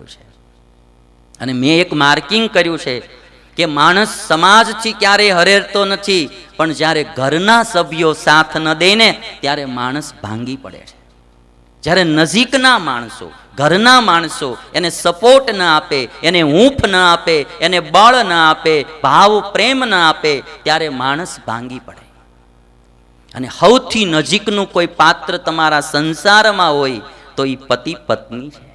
જરૂર છે. અને મેં એક માર્કિંગ કર્યું છે કે માણસ સમાજથી ક્યારેય હરેરતો નથી, પણ જ્યારે ઘરના સભ્યો સાથ ન દે ને ત્યારે માણસ ભાંગી પડે છે. જ્યારે નજીકના માણસો, ઘરના માણસો એને સપોર્ટ ન આપે, એને હૂંફ ન આપે, એને બળ ન આપે, ભાવ પ્રેમ ન આપે, ત્યારે માણસ ભાંગી પડે. અને સૌથી નજીકનું કોઈ પાત્ર તમારા સંસારમાં હોય તો એ પતિ પત્ની છે.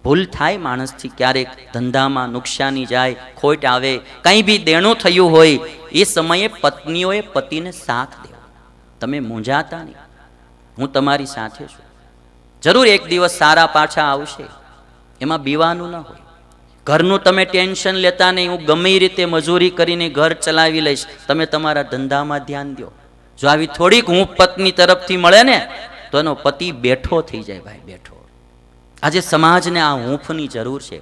ભૂલ થાય માણસથી, ક્યારેક ધંધામાં નુકસાની જાય, ખોટ આવે, કંઈ બી દેણું થયું હોય, એ સમયે પત્નીઓએ પતિને સાથ દેવો. તમે મૂંઝાતા નહીં, હું તમારી સાથે છું. જરૂર એક દિવસ સારા પાછા આવશે, એમાં બીવાનું ન હોય. ઘરનું તમે ટેન્શન લેતા નહીં, હું ગમે એ રીતે મજૂરી કરીને ઘર ચલાવી લઈશ, તમે તમારા ધંધામાં ધ્યાન દો. જો આવી થોડીક હૂંફ પત્ની તરફથી મળે ને તો એનો પતિ બેઠો થઈ જાય. ભાઈ બેઠો. આજે સમાજને આ હૂંફની જરૂર છે.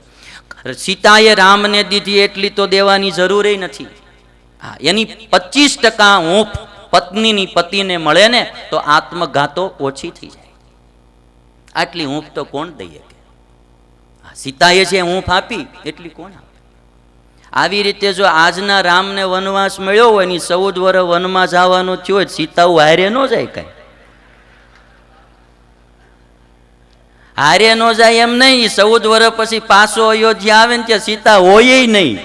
સીતાએ રામને દીધી એટલી તો દેવાની જરૂર નથી. હા, એની 25% હૂંફ પત્નીની પતિને મળે ને તો આત્મઘાતો ઓછી થઈ જાય. આટલી હૂંફ તો કોણ દઈએ? સીતાએ જે હૂંફ આપી એટલી કોણ આપે? આવી રીતે જો આજના રામને વનવાસ મળ્યો હોય ને 14 વર્ષ વનમાં જવાનું થયું હોય, સીતાઓ હારે ન જાય. કઈ હારે ન જાય એમ નહીં, 14 વર્ષ પછી પાછો અયોધ્યા આવે ને ત્યાં સીતા હોય નહીં.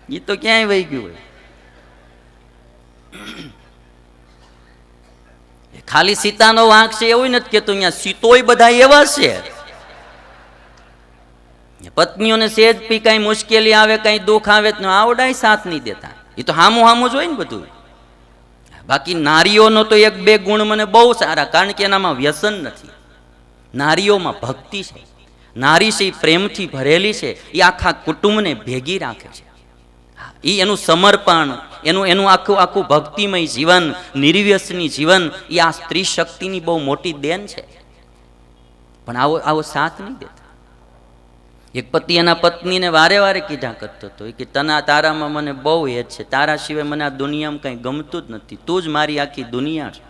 એ તો ક્યાંય વહી ગયું હોય. ખાલી સીતાનો વાંક છે એવું નથી કેતું, અહીંયા સીતોય બધા એવા છે. પત્નીઓને સેજ પી કઈ મુશ્કેલી આવે, કઈ દુઃખ આવે તો આવડાય સાથ નહીં દેતા. એ તો હામું હામું જ હોય ને બધું. બાકી નારીઓનો તો 1-2 ગુણ મને બહુ સારા, કારણ કે એનામાં વ્યસન નથી. નારીઓમાં ભક્તિ છે. નારી છે પ્રેમથી ભરેલી છે, એ આખા કુટુંબને ભેગી રાખે છે. એ એનું સમર્પણ, એનું આખું ભક્તિમય જીવન, નિર્વ્યસની જીવન, એ આ સ્ત્રી શક્તિની બહુ મોટી દેન છે. પણ આવો સાથ નહીં દેતા. એક પતિ એના પત્નીને વારે વારે કીધા કરતો હતો કે તારામાં મને બહુ હેત છે, તારા સિવાય મને આ દુનિયામાં કંઈ ગમતું જ નથી, તું જ મારી આખી દુનિયા છે.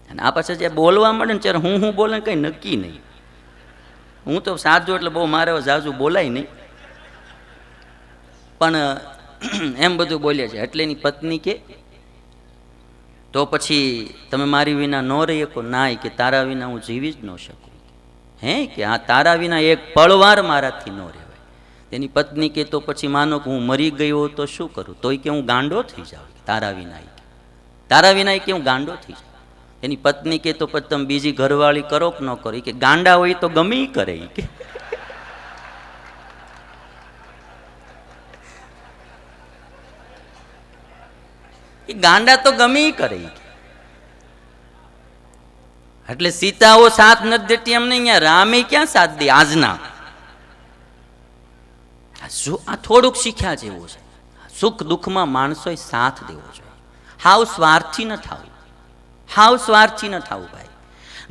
અને આ પાછા જે બોલવા મળે ને ત્યારે હું બોલે કંઈ નક્કી નહીં. હું તો સાદું એટલે બહુ મારે ઝાઝુ બોલાય નહીં, પણ એમ બધું બોલ્યા છે. એટલે એની પત્ની કે તો પછી તમે મારી વિના ન રહી શકો? નાય, કે તારા વિના હું જીવી જ ન શકું. હે કે હા, તારા વિના એક પળવાર મારાથી ન રહેવાય. તેની પત્ની કે તો પછી માનો કે હું મરી ગયો તો શું કરું? તોય કે હું ગાંડો થઈ જાઉં તારા વિના કે હું ગાંડો થઈ જાઉં. એની પત્ની કે તો પછી તમે બીજી ઘરવાળી કરો કે ન કરો? કે ગાંડા હોય તો ગમે ઈ કરે. કે ગાંડા તો ગમે ઈ કરે. એટલે સીતાઓ સાથ નથી દેતી એમ નહીં, અહીંયા રામે ક્યાં સાથ દે? આજના આ થોડુંક શીખ્યા જેવું છે. સુખ દુઃખમાં માણસોએ સાથ દેવો જોઈએ. હાવ સ્વાર્થી ન થવું, હાવ સ્વાર્થી ન થવું ભાઈ.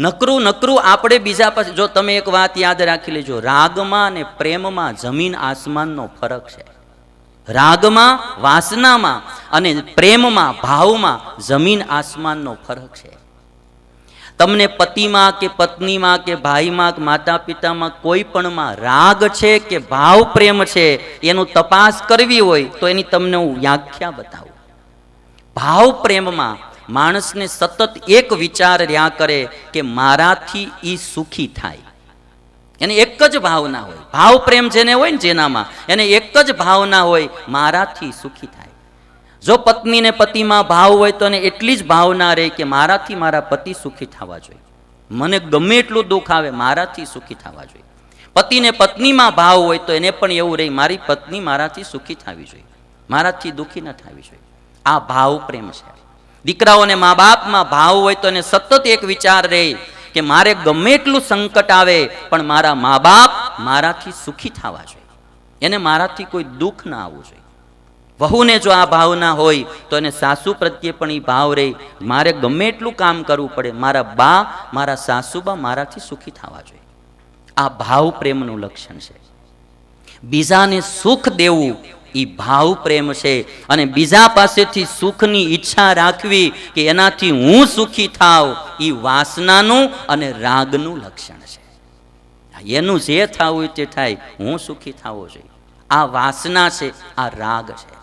નકરું આપણે બીજા પાસે. જો તમે એક વાત યાદ રાખી લેજો, રાગમાં અને પ્રેમમાં જમીન આસમાનનો ફરક છે. રાગમાં, વાસનામાં અને પ્રેમમાં, ભાવમાં જમીન આસમાનનો ફરક છે. તમને પતિમાં કે પત્નીમાં કે ભાઈમાં કે માતા પિતામાં કોઈ પણમાં રાગ છે કે ભાવ પ્રેમ છે, એનું તપાસ કરવી હોય તો એની તમને હું વ્યાખ્યા બતાવું. ભાવ પ્રેમમાં માણસને સતત એક વિચાર રહ્યા કરે કે મારાથી ઈ સુખી થાય. એને એક જ ભાવના હોય. ભાવ પ્રેમ જેને હોય ને, જેનામાં એને એક જ ભાવના હોય, મારાથી સુખી થાય. જો પત્નીને પતિમાં ભાવ હોય તો એને એટલી જ ભાવના રહે કે મારાથી મારા પતિ સુખી થવા જોઈએ. મને ગમે એટલું દુઃખ આવે, મારાથી સુખી થવા જોઈએ. પતિને પત્નીમાં ભાવ હોય તો એને પણ એવું રહે, મારી પત્ની મારાથી સુખી થવી જોઈએ, મારાથી દુઃખી ન થવી જોઈએ. આ ભાવ પ્રેમ છે. દીકરાઓને મા બાપમાં ભાવ હોય તો એને સતત એક વિચાર રહે કે મારે ગમે એટલું સંકટ આવે પણ મારા મા બાપ મારાથી સુખી થવા જોઈએ, એને મારાથી કોઈ દુઃખ ના આવવું જોઈએ. વહુને જો આ ભાવના હોય તો એને સાસુ પ્રત્યે પણ એ ભાવ રહે, મારે ગમે એટલું કામ કરવું પડે, મારા બા, મારા સાસુબા મારાથી સુખી થવા જોઈએ. આ ભાવ પ્રેમનું લક્ષણ છે. બીજાને સુખ દેવું એ ભાવ પ્રેમ છે. અને બીજા પાસેથી સુખની ઈચ્છા રાખવી કે એનાથી હું સુખી થાવ, એ વાસનાનું અને રાગનું લક્ષણ છે. એનું જે થવું હોય તે થાય, હું સુખી થવો જોઈએ, આ વાસના છે, આ રાગ છે.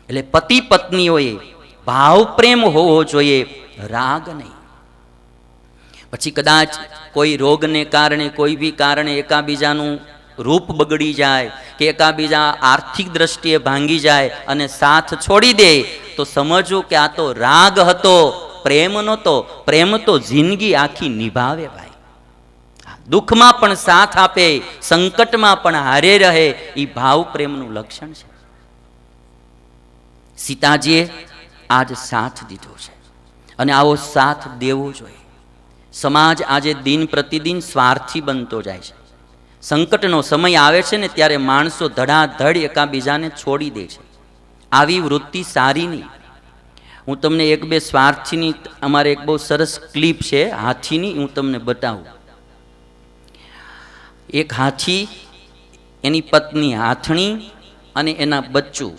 એટલે પતિ પત્નીઓએ ભાવ પ્રેમ હોવો જોઈએ, રાગ નહીં. પછી કદાચ કોઈ રોગને કારણે, કોઈ બી કારણે એકાબીજાનું રૂપ બગડી જાય કે એકાબીજા આર્થિક દ્રષ્ટિએ ભાંગી જાય અને સાથ છોડી દે, તો સમજવું કે આ તો રાગ હતો, પ્રેમ નહોતો. પ્રેમ તો જિંદગી આખી નિભાવે ભાઈ, દુઃખમાં પણ સાથ આપે, સંકટમાં પણ હારે રહે, એ ભાવ પ્રેમનું લક્ષણ છે. સીતાજીએ આજ સાથ દીધો છે અને આવો સાથ દેવો જોઈએ. સમાજ આજે દિન પ્રતિદિન સ્વાર્થી બનતો જાય છે. સંકટનો સમય આવે છે ને ત્યારે માણસો ધડાધડ એકાબીજાને છોડી દે છે. આવી વૃત્તિ સારી નહીં. હું તમને એક બે સ્વાર્થીની, અમારે એક બહુ સરસ ક્લિપ છે હાથીની, હું તમને બતાવું. એક હાથી, એની પત્ની હાથણી અને એના બચ્ચું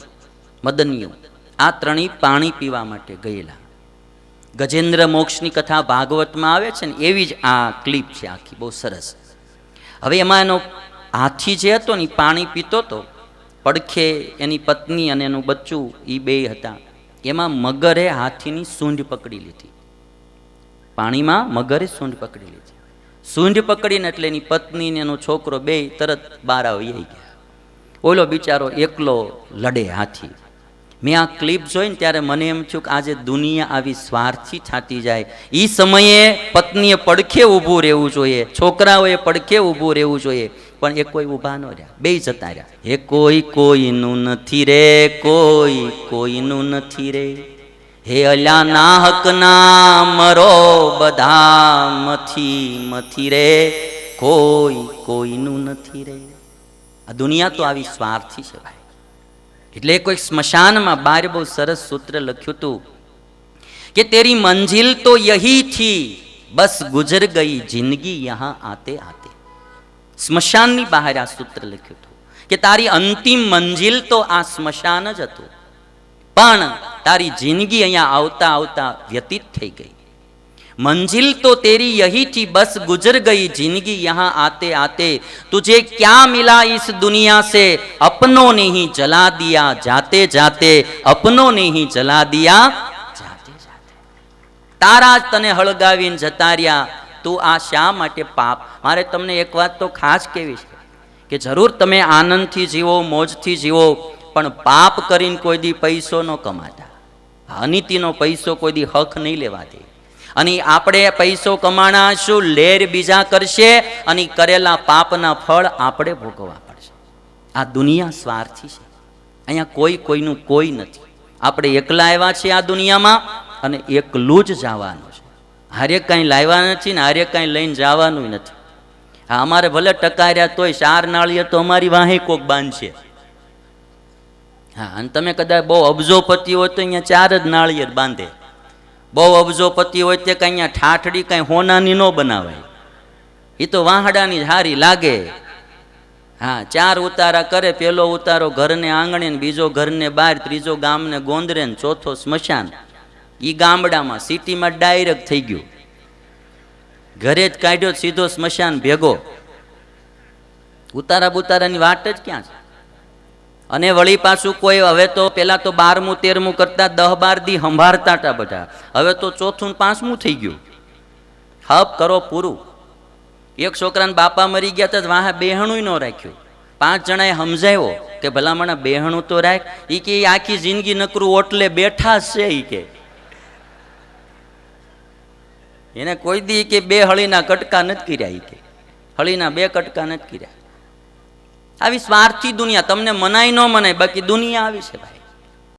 મદનિયું, આ ત્રણેય પાણી પીવા માટે ગયેલા. ગજેન્દ્ર મોક્ષની કથા ભાગવતમાં આવે છે ને, એવી જ આ ક્લિપ છે આખી, બહુ સરસ. હવે એમાં એનો હાથી જે હતો ને પાણી પીતો હતો, પડખે એની પત્ની અને એનું બચ્ચું એ બે હતા. એમાં મગરે હાથીની સૂંઢ પકડી લીધી. પાણીમાં મગરે સૂંઢ પકડી લીધી. સૂંઢ પકડીને એટલે એની પત્ની ને એનો છોકરો બે તરત બહાર આવી ગયા. ઓલો બિચારો એકલો લડે હાથી. મેં આ ક્લિપ જોઈને ત્યારે મને એમ થયું કે આજે દુનિયા આવી સ્વાર્થી થતી જાય. એ સમયે પત્નીએ પડખે ઊભું રહેવું જોઈએ, છોકરાઓએ પડખે ઊભું રહેવું જોઈએ, પણ એ કોઈ ઊભા ન રહ્યા, બે જતા રહ્યા. હે કોઈ કોઈનું નથી રે, કોઈ કોઈનું નથી રે, હે અલ્યા ના હક ના મરો બધા મથી મથી રે, કોઈ કોઈનું નથી રે. આ દુનિયા તો આવી સ્વાર્થી છે ભાઈ. એટલે કોઈ સ્મશાનમાં બહાર બહુ સરસ સૂત્ર લખ્યું હતું કે તેરી મંજિલ તો યહી થી, બસ ગુજર ગઈ જિંદગી યહાં આતે આતે. સ્મશાનની બહાર આ સૂત્ર લખ્યું હતું કે તારી અંતિમ મંજિલ તો આ સ્મશાન જ હતું, પણ તારી જિંદગી અહીંયા આવતા આવતા વ્યતીત થઈ ગઈ. मंजिल तो तेरी यही थी, बस गुजर गई जिंदगी यहाँ आते आते, तुझे क्या मिला इस दुनिया से, अपनों ने ही जला दिया जाते जाते, अपनों ने ही जला दिया जाते जाते. तारा तने हळगावीने जता रह्या, તું આ શા માટે પાપ. મારે તમને એક વાત તો ખાસ કહેવી છે કે જરૂર તમે આનંદથી જીવો, મોજથી જીવો, પણ પાપ કરીને કોઈ દી પૈસો ન કમાતા, અનીતિનો પૈસો કોઈ દી હક નહીં લેવા દે. અને આપણે પૈસો કમાણા શું, લેર બીજા કરશે અને કરેલા પાપના ફળ આપણે ભોગવવા પડશે. આ દુનિયા સ્વાર્થી છે, અહીંયા કોઈ કોઈનું કોઈ નથી. આપણે એકલા આવ્યા છીએ આ દુનિયામાં અને એકલું જ જવાનું છે. હારે કાંઈ લાવ્યા નથી ને હારે કાંઈ લઈને જવાનું નથી. હા, અમારે ભલે ટકાર્યા તોય 4 નાળિયેર તો અમારી વાહે કોક બાંધશે. હા, અને તમે કદાચ બહુ અબજોપતિ હોય તો અહીંયા 4 જ નાળિયેર બાંધે. બહુ અબજોપતિ હોય તે કાંઈ અહીંયા ઠાઠડી કાંઈ હોનાની ન બનાવાય, એ તો વાહડાની જ હારી લાગે. હા, 4 ઉતારા કરે, પેલો ઉતારો ઘરને આંગણે ને બીજો ઘરને બહાર, ત્રીજો ગામને ગોંદરે ને ચોથો સ્મશાન. એ ગામડામાં, સિટીમાં ડાયરેક્ટ થઈ ગયું, ઘરે જ કાઢ્યો સીધો સ્મશાન ભેગો. ઉતારા બુતારાની વાત જ ક્યાં છે. અને વળી પાછું કોઈ હવે તો પેલા તો 12મું 13મું કરતા 10-12 દી સંભાળતા હતા બધા, હવે તો 4થું ને 5મું થઈ ગયું. હપ કરો પૂરું. એક છોકરાના બાપા મરી ગયા હતા, વાહ બેહણું ન રાખ્યું. 5 જણાએ સમજાવ્યો કે ભલામણા બેહણું તો રાખ. એ કે આખી જિંદગી નકરું ઓટલે બેઠા છે. એ કે એને કોઈ દી કે 2 હળીના કટકા નથી કર્યા. એ કે હળીના 2 કટકા નથી કર્યા. આવી સ્વાર્થી દુનિયા, તમને મનાય ન મનાય, બાકી દુનિયા આવી છે ભાઈ.